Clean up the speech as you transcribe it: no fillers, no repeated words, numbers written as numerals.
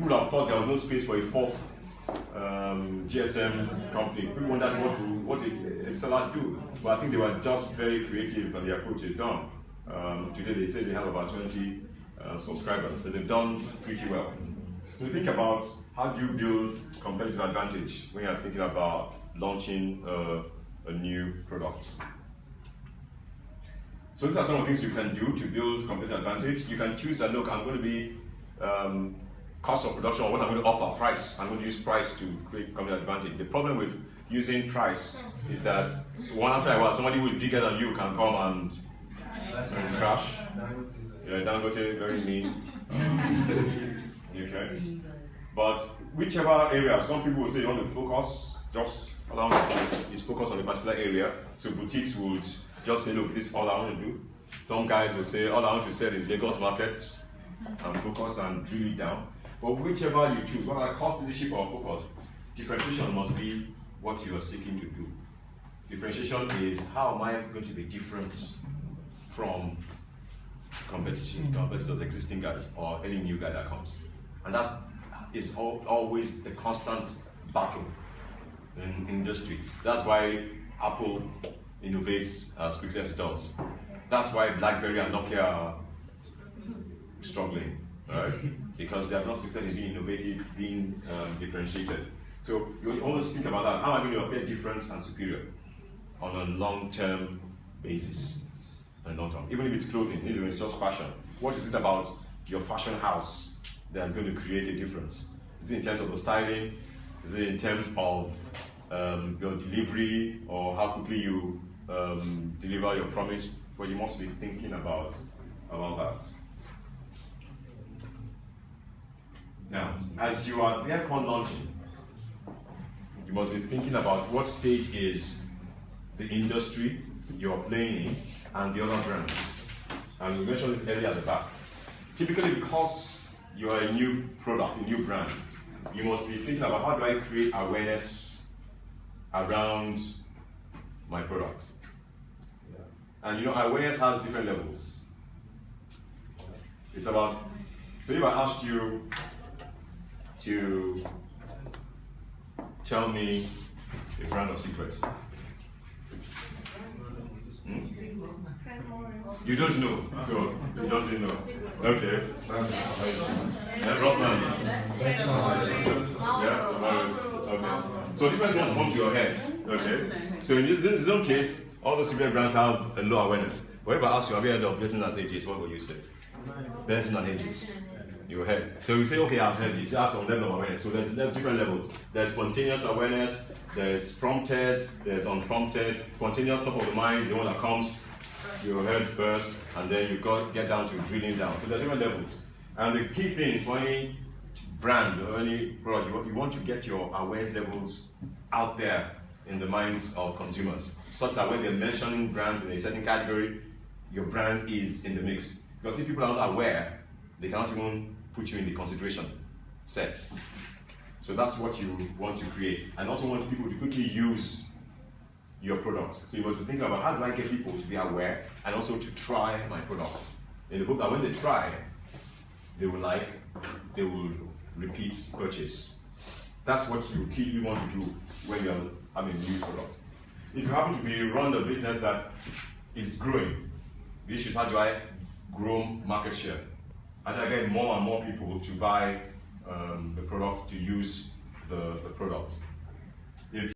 people would have thought there was no space for a fourth GSM company. People wondered what a seller do, but I think they were just very creative and the approach is done. Today they say they have about 20 subscribers, so they've done pretty well. So think about how do you build competitive advantage when you're thinking about launching a new product. So these are some of the things you can do to build competitive advantage. You can choose that, look, I'm going to be cost of production, or what I'm going to offer, price. I'm going to use price to create competitive advantage. The problem with using price is that one after a while, somebody who is bigger than you can come and crash. Yeah, Dangote, very mean. Okay. But whichever area, some people will say you want to focus, just allow me to focus on a particular area. So boutiques would just say, look, this is all I want to do. Some guys will say, all I want to sell is Lagos markets, and focus and drill it down. But whichever you choose, whether cost leadership or focus, differentiation must be what you are seeking to do. Differentiation is, how am I going to be different from competitors, existing guys, or any new guy that comes. And that is always the constant battle in industry. That's why Apple innovates as quickly as it does. That's why BlackBerry and Nokia are struggling, right? Because they have not succeeded in being innovative, being differentiated. So you always think about that. How am I going to appear different and superior on a long-term basis? And long-term, even if it's clothing, even if it's just fashion. What is it about your fashion house that's going to create a difference? Is it in terms of the styling? Is it in terms of your delivery, or how quickly you deliver your promise? Well, you must be thinking about that. Now, as you are therefore launching, you must be thinking about what stage is the industry you're playing in and the other brands. And we mentioned this earlier at the back. Typically, because you are a new product, a new brand, you must be thinking about, how do I create awareness around my product? And you know, awareness has different levels. It's about, so if I asked you to tell me a brand of cigarettes, you don't know, so he doesn't know. Okay. Rothmans. Yeah, okay. So different ones come to your head. Okay. So in this own case, all the cigarette brands have a low awareness. But if I ask you, have you heard of Benson and Hedges? What would you say? Benson and Hedges. Your head. So you say, okay, I've heard this. That's some level of awareness. So there's different levels. There's spontaneous awareness, there's prompted, there's unprompted. Spontaneous, top of the mind, the one that comes your head first, and then you get down to drilling down. So there's different levels. And the key thing is, for any brand or any product, you want to get your awareness levels out there in the minds of consumers, such that when they're mentioning brands in a certain category, your brand is in the mix. Because if people are not aware, they cannot even put you in the consideration set. So that's what you want to create. And also want people to quickly use your product. So you must be thinking about, how do I get people to be aware and also to try my product? In the hope that when they try, they will repeat purchase. That's what you keenly want to do when you're having a new product. If you happen to run a business that is growing, the issue is, how do I grow market share? How do I get more and more people to buy the product, to use the product?